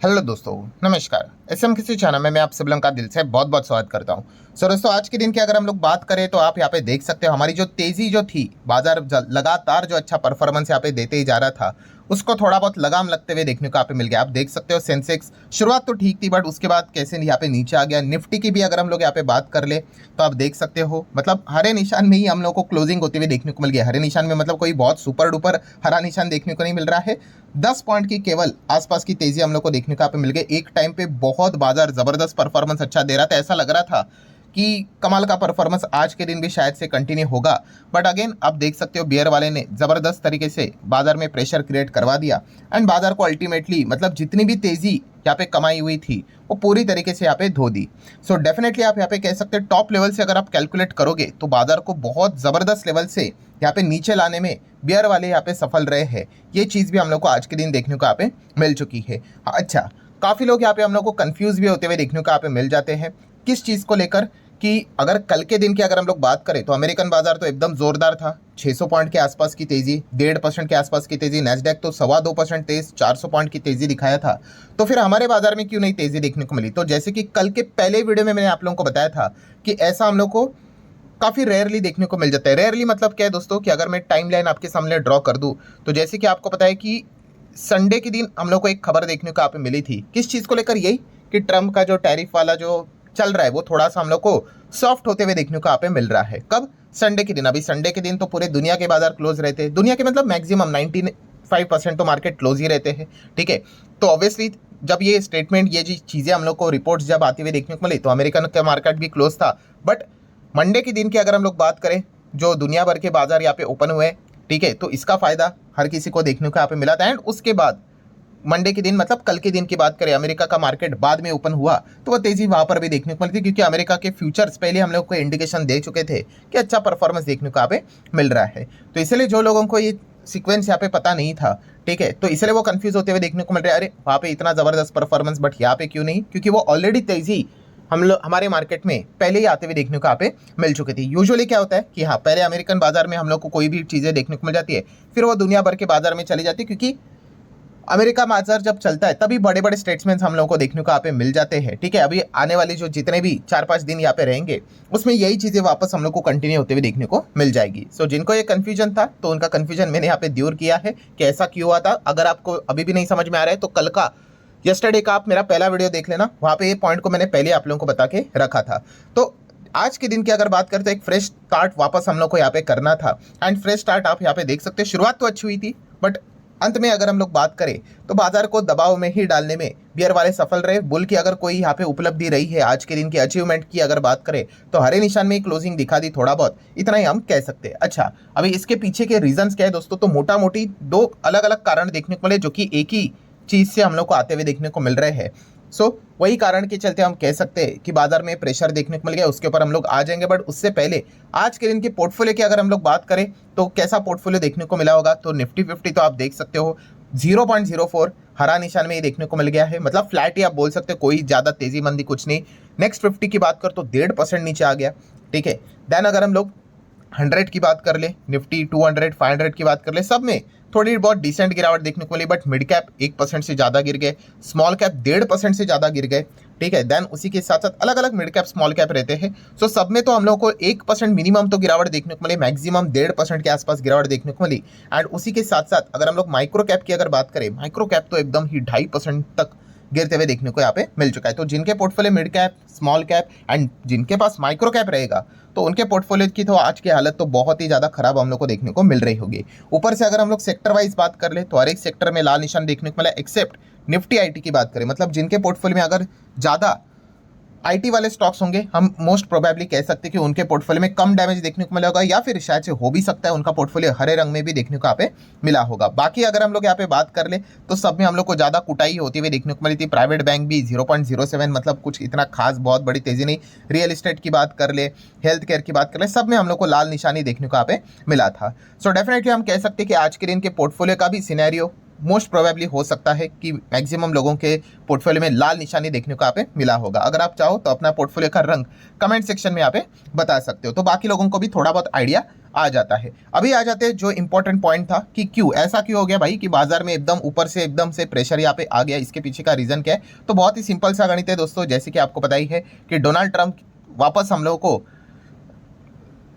Hello दोस्तों, नमस्कार। SM किसी चैनल में मैं आप सब लोगों का दिल से बहुत बहुत स्वागत करता हूं। सो दोस्तों, आज के दिन की अगर हम लोग बात करें तो आप यहां पे देख सकते हो हमारी जो तेजी जो थी, बाजार लगातार जो अच्छा परफॉर्मेंस यहां पे देते ही जा रहा था, उसको थोड़ा बहुत लगाम लगते हुए देखने को यहाँ पे मिल गया। आप देख सकते हो सेंसेक्स शुरुआत तो ठीक थी, बट उसके बाद कैसे यहाँ पे नीचे आ गया। निफ्टी की भी अगर हम लोग यहाँ पे बात कर ले तो आप देख सकते हो, मतलब हरे निशान में ही हम लोग को क्लोजिंग होते हुए देखने को मिल गया। हरे निशान में मतलब कोई बहुत सुपर डुपर हरा निशान देखने को नहीं मिल रहा है। 10 पॉइंट की केवल आसपास की तेजी हम लोग को देखने को यहाँ पे मिल गई। एक टाइम पे बहुत बाजार जबरदस्त परफॉर्मेंस अच्छा दे रहा था, ऐसा लग रहा था कि कमाल का परफॉर्मेंस आज के दिन भी शायद से कंटिन्यू होगा। बट अगेन आप देख सकते हो बियर वाले ने जबरदस्त तरीके से बाजार में प्रेशर क्रिएट करवा दिया एंड बाजार को अल्टीमेटली मतलब जितनी भी तेजी यहाँ पे कमाई हुई थी वो पूरी तरीके से यहाँ पे धो दी। सो डेफिनेटली आप यहाँ पे कह सकते हैं टॉप लेवल से अगर आप कैलकुलेट करोगे तो बाजार को बहुत जबरदस्त लेवल से यहाँ पे नीचे लाने में बियर वाले यहाँ पे सफल रहे हैं। ये चीज़ भी हम लोग को आज के दिन देखने को यहाँ पे मिल चुकी है। अच्छा, काफ़ी लोग यहाँ पे हम लोग को कंफ्यूज भी होते हुए देखने को यहाँ पे मिल जाते हैं। किस चीज़ को लेकर कि अगर कल के दिन की अगर हम लोग बात करें तो अमेरिकन बाजार तो एकदम जोरदार था, 600 पॉइंट के आसपास की तेजी, 1.5% के आसपास की तेजी। नैस्डैक तो 2.25% तेज 400 पॉइंट की तेजी दिखाया था। तो फिर हमारे बाजार में क्यों नहीं तेजी देखने को मिली? तो जैसे कि कल के पहले वीडियो में मैंने आप लोगों को बताया था कि ऐसा हम लोग को काफ़ी रेयरली देखने को मिल जाता है। रेयरली मतलब क्या है दोस्तों, कि अगर मैं टाइम लाइन आपके सामने ड्रॉ कर दूं तो जैसे कि आपको पता है कि संडे के दिन हम लोग को एक खबर देखने को यहाँ पे मिली थी। किस चीज़ को लेकर? यही कि ट्रम्प का जो टैरिफ वाला जो चल रहा है वो थोड़ा सा हम लोग को सॉफ्ट होते हुए देखने को यहाँ पे मिल रहा है। कब? संडे के दिन। अभी संडे के दिन तो पूरे दुनिया के बाजार क्लोज रहते हैं, दुनिया के मतलब मैक्सिमम 95% तो मार्केट क्लोज ही रहते हैं, ठीक है। तो ऑब्वियसली जब ये स्टेटमेंट, ये जी चीज़ें हम लोग को रिपोर्ट्स जब आती हुई देखने को मिली तो अमेरिकन का मार्केट भी क्लोज था। बट मंडे के दिन की अगर हम लोग बात करें, जो दुनिया भर के बाजार यहाँ पे ओपन हुए, ठीक है, तो इसका फायदा हर किसी को देखने को यहाँ पे मिला था। एंड उसके बाद मंडे के दिन मतलब कल के दिन की बात करें, अमेरिका का मार्केट बाद में ओपन हुआ तो वो तेजी वहां पर भी देखने को मिलती, क्योंकि अमेरिका के फ्यूचर्स पहले हम लोग को इंडिकेशन दे चुके थे कि अच्छा परफॉर्मेंस देखने को यहाँ पे मिल रहा है। तो इसलिए जो लोगों को ये सीक्वेंस यहाँ पे पता नहीं था, ठीक है, तो इसलिए वो कंफ्यूज होते हुए देखने को मिल रहा है, अरे वहाँ पे इतना जबरदस्त परफॉर्मेंस बट यहाँ पे क्यों नहीं? क्योंकि वो ऑलरेडी तेजी हम लोग हमारे मार्केट में पहले ही आते हुए देखने को यहाँ पे मिल चुकी थी। यूजुअली क्या होता है कि हाँ, पहले अमेरिकन बाजार में हम लोग को कोई भी चीज़ें देखने को मिल जाती है, फिर वो दुनिया भर के बाजार में चली जाती है, क्योंकि अमेरिका बाजार जब चलता है तभी बड़े बड़े स्टेट्समैन हम लोगों को देखने को यहाँ पे मिल जाते हैं, ठीक है। अभी आने वाली जो जितने भी 4-5 दिन यहाँ पे रहेंगे उसमें यही चीज़ें वापस हम लोग को कंटिन्यू होते हुए देखने को मिल जाएगी। सो जिनको ये कन्फ्यूजन था तो उनका कन्फ्यूजन मैंने यहाँ पे दूर किया है कि ऐसा क्यों हुआ था। अगर आपको अभी भी नहीं समझ में आ रहा है तो कल का यस्टरडे का आप मेरा पहला वीडियो देख लेना, वहाँ पे ये पॉइंट को मैंने पहले आप लोगों को बता के रखा था। तो आज के दिन की अगर बात करते हैं, एक फ्रेश स्टार्ट वापस हम लोग को यहाँ पे करना था। एंड फ्रेश स्टार्ट आप यहाँ पे देख सकते हैं, शुरुआत तो अच्छी हुई थी बट अंत में अगर हम लोग बात करें तो बाजार को दबाव में ही डालने में बियर वाले सफल रहे। बुल की अगर कोई यहाँ पे उपलब्धि रही है आज के दिन की अचीवमेंट की अगर बात करें तो हरे निशान में क्लोजिंग दिखा दी, थोड़ा बहुत इतना ही हम कह सकते हैं। अच्छा, अभी इसके पीछे के रीजंस क्या है दोस्तों? तो मोटा मोटी दो अलग अलग कारण देखने को मिले जो कि एक ही चीज से हम लोग को आते हुए देखने को मिल रहे हैं। सो वही कारण के चलते हम कह सकते हैं कि बाजार में प्रेशर देखने को मिल गया, उसके ऊपर हम लोग आ जाएंगे। बट उससे पहले आज के दिन के पोर्टफोलियो की अगर हम लोग बात करें तो कैसा पोर्टफोलियो देखने को मिला होगा? तो निफ्टी 50 तो आप देख सकते हो 0.04 हरा निशान में ये देखने को मिल गया है, मतलब फ्लैट ही आप बोल सकते हो, कोई ज़्यादा तेजी मंदी कुछ नहीं। नेक्स्ट 50 की बात कर तो 1.5% नीचे आ गया, ठीक है। देन अगर हम लोग 100 की बात कर ले, निफ्टी 200 500 की बात कर ले, सब में थोड़ी बहुत डिसेंट गिरावट देखने को मिली। बट मिड कैप 1% से ज़्यादा गिर गए, स्मॉल कैप 1.5% से ज़्यादा गिर गए, ठीक है। देन उसी के साथ साथ अलग अलग मिड कैप स्मॉल कैप रहते हैं। सो सब में तो हम लोग को 1% मिनिमम तो गिरावट देखने को मिली, मैक्सिमम 1.5% के आसपास गिरावट देखने को मिली। एंड उसी के साथ साथ अगर हम लोग माइक्रो कैप की अगर बात करें, माइक्रो कैप तो एकदम ही 2.5% तक गिरते हुए देखने को यहाँ पे मिल चुका है। तो जिनके portfolio mid cap, small cap and जिनके पास माइक्रो कैप रहेगा तो उनके पोर्टफोलियो की तो आज की हालत तो बहुत ही ज़्यादा खराब हम लोग को देखने को मिल रही होगी। ऊपर से अगर हम लोग सेक्टर वाइज बात कर ले तो हर एक सेक्टर में लाल निशान देखने को मिला, एक्सेप्ट निफ्टी आईटी की बात करें, मतलब जिनके पोर्टफोलियो में अगर ज़्यादा आईटी वाले स्टॉक्स होंगे, हम मोस्ट प्रोबेबली कह सकते हैं कि उनके पोर्टफोलियो में कम डैमेज देखने को मिला होगा, या फिर शायद से हो भी सकता है उनका पोर्टफोलियो हरे रंग में भी देखने को यहाँ पे मिला होगा। बाकी अगर हम लोग यहाँ पे बात कर ले तो सब में हम लोग को ज़्यादा कुटाई होती हुई देखने को मिली थी। प्राइवेट बैंक भी 0.07, मतलब कुछ इतना खास बहुत बड़ी तेजी नहीं। रियल एस्टेट की बात कर ले, हेल्थ केयर की बात कर ले, सब में हम लोग को लाल निशानी देखने को यहाँ पे मिला था। सो डेफिनेटली हम कह सकते हैं कि आज के दिन के पोर्टफोलियो का भी सिनेरियो मोस्ट प्रोबेबली हो सकता है कि मैक्सिमम लोगों के पोर्टफोलियो में लाल निशानी देखने को यहाँ पे मिला होगा। अगर आप चाहो तो अपना पोर्टफोलियो का रंग कमेंट सेक्शन में यहाँ पे बता सकते हो, तो बाकी लोगों को भी थोड़ा बहुत आइडिया आ जाता है। अभी आ जाते हैं जो इंपॉर्टेंट पॉइंट था कि क्यों ऐसा क्यों हो गया भाई कि बाजार में एकदम ऊपर से एकदम से प्रेशर यहाँ पे आ गया, इसके पीछे का रीजन क्या है। तो बहुत ही सिंपल सा गणित है दोस्तों, जैसे कि आपको पता ही है कि डोनाल्ड ट्रंप वापस हम लोगों को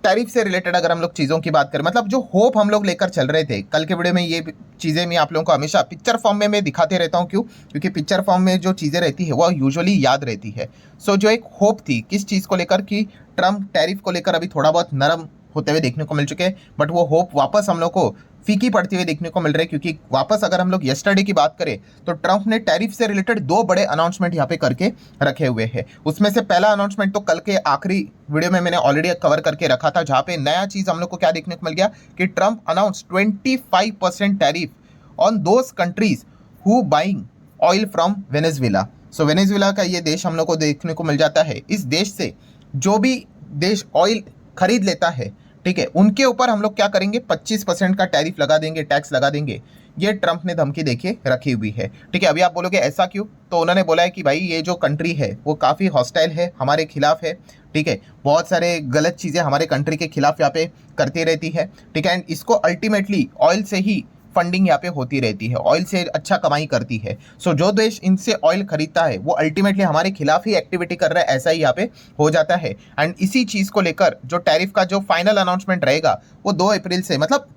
टैरिफ से रिलेटेड अगर हम लोग चीज़ों की बात करें, मतलब जो होप हम लोग लेकर चल रहे थे कल के वीडियो में, ये चीज़ें मैं आप लोगों को हमेशा पिक्चर फॉर्म में मैं दिखाते रहता हूँ। क्यों? क्योंकि पिक्चर फॉर्म में जो चीज़ें रहती है वो यूजुअली याद रहती है। सो जो एक होप थी किस चीज़ को लेकर कि ट्रंप टैरिफ को लेकर अभी थोड़ा बहुत नरम होते हुए देखने को मिल चुके हैं, बट वो होप वापस हम लोग को फीकी पड़ती हुई देखने को मिल रही है। क्योंकि वापस अगर हम लोग यस्टरडे की बात करें तो ट्रंप ने टैरिफ से रिलेटेड 2 बड़े अनाउंसमेंट यहाँ पे करके रखे हुए हैं। उसमें से पहला अनाउंसमेंट तो कल के आखिरी वीडियो में मैंने ऑलरेडी कवर करके रखा था, जहां पे नया चीज हम लोग को क्या देखने को मिल गया कि Trump announce 25% tariff on those countries who buying oil from Venezuela. So Venezuela का ये देश हम लोग को देखने को मिल जाता है। इस देश से जो भी देश ऑयल खरीद लेता है, ठीक है, उनके ऊपर हम लोग क्या करेंगे, 25% का टैरिफ लगा देंगे, टैक्स लगा देंगे। ये ट्रंप ने धमकी देखिए रखी हुई है। ठीक है, अभी आप बोलोगे ऐसा क्यों? तो उन्होंने बोला है कि भाई ये जो कंट्री है वो काफ़ी हॉस्टाइल है, हमारे खिलाफ है। ठीक है, बहुत सारे गलत चीज़ें हमारे कंट्री के खिलाफ यहाँ पे करती रहती है। ठीक है, एंड इसको अल्टीमेटली ऑयल से ही फंडिंग यहाँ पे होती रहती है, ऑयल से अच्छा कमाई करती है। सो जो देश इनसे ऑयल खरीदता है वो अल्टीमेटली हमारे खिलाफ ही एक्टिविटी कर रहा है, ऐसा ही यहाँ पे हो जाता है। एंड इसी चीज़ को लेकर जो टैरिफ का जो फाइनल अनाउंसमेंट रहेगा वो 2 अप्रैल से, मतलब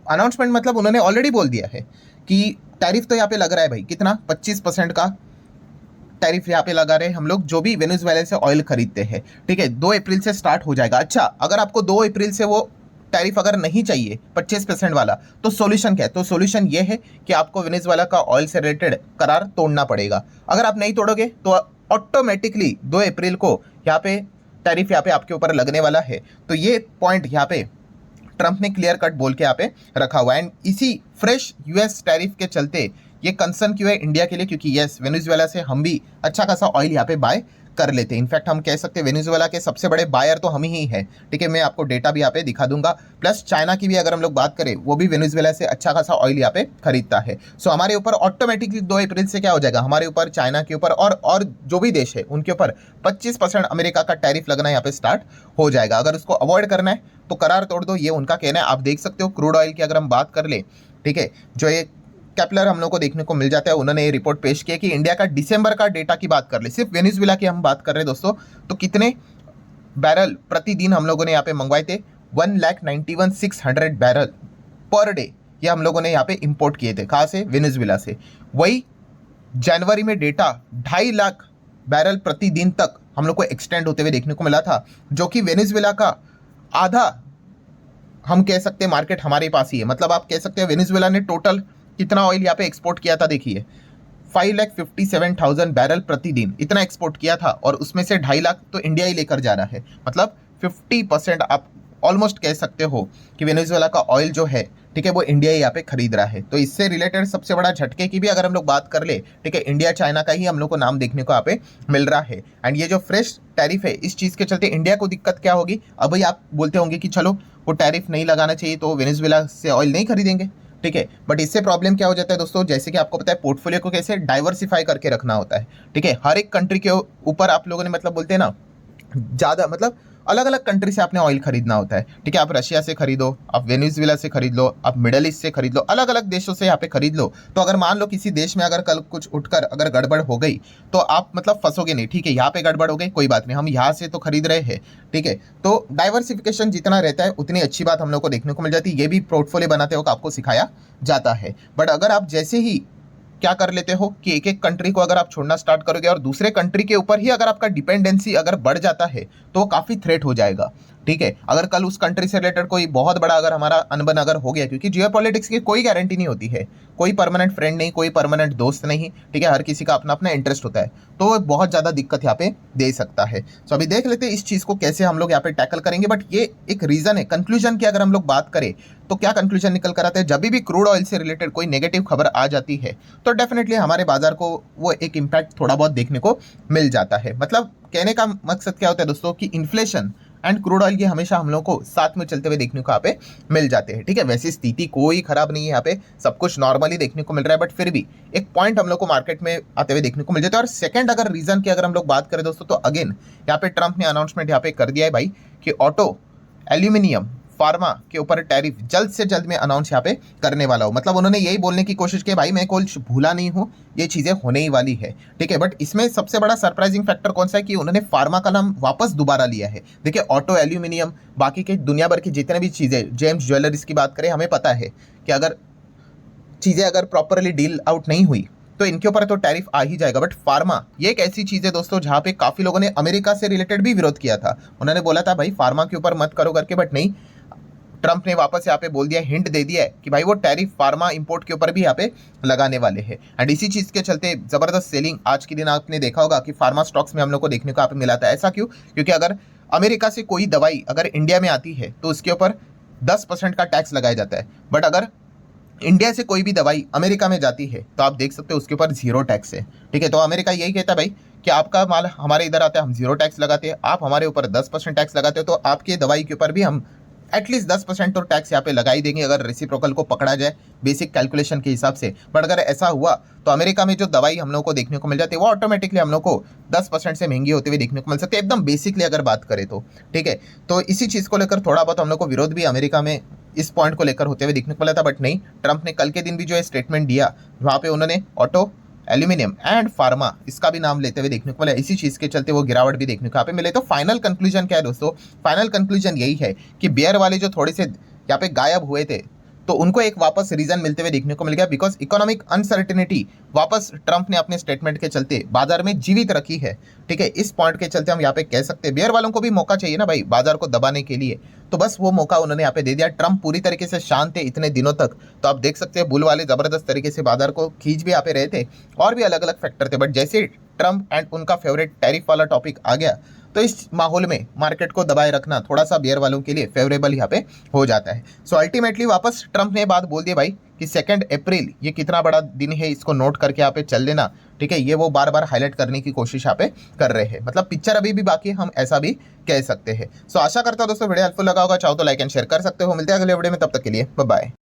अनाउंसमेंट मतलब उन्होंने ऑलरेडी बोल दिया है कि टैरिफ तो यहाँ पे लग रहा है भाई, कितना 25% का टैरिफ यहाँ पे लगा रहे हैं हम लोग जो भी वेनेजुएला से ऑयल खरीदते हैं। ठीक है, 2 अप्रैल से स्टार्ट हो जाएगा। अच्छा, अगर आपको 2 अप्रैल से वो टैरिफ अगर नहीं चाहिए 25% वाला, तो सॉल्यूशन क्या है? तो सॉल्यूशन ये है कि आपको वेनेजुएला का ऑयल से रिलेटेड करार तोड़ना पड़ेगा। अगर आप नहीं तोड़ोगे तो ऑटोमेटिकली 2 अप्रैल को यहाँ पे टैरिफ यहाँ पे आपके ऊपर लगने वाला है। तो ये पॉइंट यहाँ पे ट्रंप ने क्लियर कट बोल के यहाँ पे रखा हुआ है। एंड इसी फ्रेश यूएस टैरिफ के चलते ये कंसर्न क्यों है इंडिया के लिए? क्योंकि यस, वेनेजुएला से हम भी अच्छा खासा ऑयल यहाँ पे बाय कर लेते हैं। इनफैक्ट हम कह सकते हैं वेनेजुएला के सबसे बड़े बायर तो हम ही हैं। ठीक है, मैं आपको डेटा भी यहाँ पे दिखा दूंगा। प्लस चाइना की भी अगर हम लोग बात करें, वो भी वेनेजुएला से अच्छा खासा ऑयल यहाँ पे खरीदता है। सो हमारे ऊपर ऑटोमेटिकली 2 अप्रैल से क्या हो जाएगा, हमारे ऊपर, चाइना के ऊपर और जो भी देश है उनके ऊपर 25% अमेरिका का टैरिफ लगना यहाँ पे स्टार्ट हो जाएगा। अगर उसको अवॉइड करना है तो करार तोड़ दो, ये उनका कहना है। आप देख सकते हो क्रूड ऑयल की अगर हम बात कर ले, ठीक है, जो ये कैपलर हम लोग को देखने को मिल जाता है, उन्होंने ये रिपोर्ट पेश किया कि इंडिया का दिसंबर का डेटा की बात कर ले, सिर्फ वेनेजुएला की हम बात कर रहे हैं दोस्तों, तो कितने बैरल प्रतिदिन हम लोगों ने यहाँ पे मंगवाए थे? 1,91,600 बैरल पर डे ये हम लोगों ने यहाँ पे इंपोर्ट किए थे। कहाँ से? वेनेजुएला से। वही जनवरी में डेटा 2.5 लाख बैरल प्रतिदिन तक हम लोग को एक्सटेंड होते हुए देखने को मिला था, जो कि वेनेजुएला का आधा हम कह सकते हैं मार्केट हमारे पास ही है। मतलब आप कह सकते हैं वेनेजुएला ने टोटल कितना ऑयल यहाँ पे एक्सपोर्ट किया था, देखिए 5,57,000 बैरल प्रतिदिन इतना एक्सपोर्ट किया था, और उसमें से 2.5 लाख तो इंडिया ही लेकर जा रहा है। मतलब 50% आप ऑलमोस्ट कह सकते हो कि वेनेजुएला का ऑयल जो है, ठीक है, वो इंडिया ही यहाँ पे खरीद रहा है। तो इससे रिलेटेड सबसे बड़ा झटके की भी अगर हम लोग बात कर ले, ठीक है, इंडिया चाइना का ही हम लोग को नाम देखने को यहाँ पे मिल रहा है। एंड ये जो फ्रेश टैरिफ है, इस चीज़ के चलते इंडिया को दिक्कत क्या होगी? अब भाई आप बोलते होंगे कि चलो वो टैरिफ नहीं लगाना चाहिए तो वेनेजुएला से ऑयल नहीं खरीदेंगे, ठीक है, बट इससे प्रॉब्लम क्या हो जाता है दोस्तों, जैसे कि आपको पता है पोर्टफोलियो को कैसे डाइवर्सिफाई करके रखना होता है। ठीक है, हर एक कंट्री के ऊपर आप लोगों ने मतलब बोलते हैं ना, ज़्यादा मतलब अलग अलग कंट्री से आपने ऑयल खरीदना होता है। ठीक है, आप रशिया से खरीदो, आप वेनेजुएला से खरीद लो, आप मिडल ईस्ट से खरीद लो, अलग अलग देशों से यहाँ पे खरीद लो। तो अगर मान लो किसी देश में अगर कल कुछ उठकर अगर गड़बड़ हो गई तो आप मतलब फंसोगे नहीं। ठीक है, यहाँ पे गड़बड़ हो गई, कोई बात नहीं, हम यहाँ से तो खरीद रहे हैं। ठीक है, तो डाइवर्सिफिकेशन जितना रहता है उतनी अच्छी बात हम लोग को देखने को मिल जाती है। ये भी पोर्टफोलियो बनाते वक्त आपको सिखाया जाता है। बट अगर आप जैसे ही क्या कर लेते हो कि एक एक कंट्री को अगर आप छोड़ना स्टार्ट करोगे और दूसरे कंट्री के ऊपर ही अगर आपका डिपेंडेंसी अगर बढ़ जाता है तो वो काफ़ी थ्रेट हो जाएगा। ठीक है, अगर कल उस कंट्री से रिलेटेड कोई बहुत बड़ा अगर हमारा अनबन अगर हो गया, क्योंकि जियोपॉलिटिक्स की कोई गारंटी नहीं होती है, कोई परमानेंट फ्रेंड नहीं, कोई परमानेंट दोस्त नहीं। ठीक है, हर किसी का अपना अपना इंटरेस्ट होता है, तो बहुत ज़्यादा दिक्कत यहाँ पे दे सकता है। तो अभी देख लेते हैं इस चीज़ को कैसे हम लोग यहाँ पे टैकल करेंगे। बट ये एक रीज़न है। कंक्लूजन की अगर हम लोग बात करें तो क्या कंक्लूजन निकल कर आता है, जब भी क्रूड ऑयल से रिलेटेड कोई नेगेटिव खबर आ जाती है तो डेफिनेटली हमारे बाजार को वो एक इम्पैक्ट थोड़ा बहुत देखने को मिल जाता है। मतलब कहने का मकसद क्या होता है दोस्तों कि इन्फ्लेशन एंड क्रूड ऑयल की हमेशा हम लोग को साथ में चलते हुए देखने को यहाँ पे मिल जाते हैं। ठीक है, वैसी स्थिति कोई खराब नहीं है, यहाँ पे सब कुछ नॉर्मली देखने को मिल रहा है, बट फिर भी एक पॉइंट हम लोग को मार्केट में आते हुए देखने को मिल जाता है। और सेकंड अगर रीजन की अगर हम लोग बात करें दोस्तों, तो अगेन यहाँ पे ट्रंप ने अनाउंसमेंट यहाँ पे कर दिया है भाई कि ऑटो, एल्यूमिनियम, फार्मा के ऊपर टैरिफ जल्द से जल्द में अनाउंस यहाँ पे करने वाला हूँ। मतलब उन्होंने यही बोलने की कोशिश की भाई मैं कुछ भूला नहीं हूँ, ये चीज़ें होने ही वाली है, ठीक है। बट इसमें सबसे बड़ा सरप्राइजिंग फैक्टर कौन सा है कि उन्होंने फार्मा का नाम वापस दोबारा लिया है। देखिए ऑटो, एल्यूमिनियम, बाकी के दुनिया भर की जितने भी चीज़ें, जेम्स ज्वेलरीज की बात करें, हमें पता है कि अगर चीज़ें अगर प्रॉपरली डील आउट नहीं हुई तो इनके ऊपर तो टैरिफ आ ही जाएगा। बट फार्मा ये एक ऐसी चीज़ है दोस्तों जहाँ पे काफ़ी लोगों ने अमेरिका से रिलेटेड भी विरोध किया था। उन्होंने बोला था भाई फार्मा के ऊपर मत करो करके, बट नहीं, ट्रंप ने वापस यहाँ पे बोल दिया, हिंट दे दिया है कि भाई वो टैरिफ फार्मा इंपोर्ट के ऊपर भी यहाँ पे लगाने वाले हैं। एंड इसी चीज़ के चलते ज़बरदस्त सेलिंग आज के दिन आपने देखा होगा कि फार्मा स्टॉक्स में हम लोग को देखने को यहाँ पे मिला था। ऐसा क्यों? क्योंकि अगर अमेरिका से कोई दवाई अगर इंडिया में आती है तो उसके ऊपर 10% का टैक्स लगाया जाता है, बट अगर इंडिया से कोई भी दवाई अमेरिका में जाती है तो आप देख सकते हो उसके ऊपर 0 टैक्स है, ठीक है। तो अमेरिका यही कहता है भाई कि आपका माल हमारे इधर आता है, हम 0 टैक्स लगाते हैं, आप हमारे ऊपर 10% टैक्स लगाते हो, तो आपके दवाई के ऊपर भी हम एटलीस्ट 10% तो टैक्स यहाँ पे लगा ही देंगे अगर रेसिप्रोकल को पकड़ा जाए बेसिक कैलकुलेशन के हिसाब से। बट अगर ऐसा हुआ तो अमेरिका में जो दवाई हम लोग को देखने को मिल जाती है वो ऑटोमेटिकली हम लोग को 10% से महंगी होते हुए देखने को मिल सकती है, एकदम बेसिकली अगर बात करें तो, ठीक है। तो इसी चीज़ को लेकर थोड़ा बहुत हम लोग को विरोध भी अमेरिका में इस पॉइंट को लेकर होते हुए देखने को मिला था। बट नहीं, ट्रंप ने कल के दिन भी जो है स्टेटमेंट दिया, वहाँ पे उन्होंने ऑटो, एल्यूमिनियम एंड फार्मा इसका भी नाम लेते हुए देखने को मिला। इसी चीज़ के चलते वो गिरावट भी देखने को यहाँ पे मिले। तो फाइनल कंक्लूजन क्या है दोस्तों? फाइनल कंक्लूजन यही है कि बेयर वाले जो थोड़े से यहाँ पे गायब हुए थे तो उनको एक वापस रीजन मिलते हुए देखने को मिल गया, बिकॉज इकोनॉमिक अनसर्टेनिटी वापस ट्रंप ने अपने स्टेटमेंट के चलते बाजार में जीवित रखी है, ठीक है। इस पॉइंट के चलते हम यहाँ पे कह सकते हैं बेयर वालों को भी मौका चाहिए ना भाई बाजार को दबाने के लिए, तो बस वो मौका उन्होंने यहाँ पे दे दिया। ट्रंप पूरी तरीके से शांत थे इतने दिनों तक, तो आप देख सकते हैं बुल वाले जबरदस्त तरीके से बाजार को खींच भी यहाँ पे रहे थे और भी अलग अलग फैक्टर थे। बट जैसे ट्रंप एंड उनका फेवरेट टैरिफ वाला टॉपिक आ गया तो इस माहौल में मार्केट को दबाए रखना थोड़ा सा बेयर वालों के लिए फेवरेबल यहाँ पे हो जाता है। सो अल्टीमेटली वापस ट्रंप ने बात बोल दी भाई कि 2 अप्रैल ये कितना बड़ा दिन है, इसको नोट करके यहाँ पे चल लेना, ठीक है। ये वो बार बार हाईलाइट करने की कोशिश यहाँ पे कर रहे हैं। मतलब पिक्चर अभी भी बाकी है, हम ऐसा भी कह सकते हैं। सो आशा करता हूँ दोस्तों वीडियो हेल्पफुल लगा होगा, चाहो तो लाइक एंड शेयर कर सकते हो। मिलते हैं अगले वीडियो में, तब तक के लिए बाय बाय।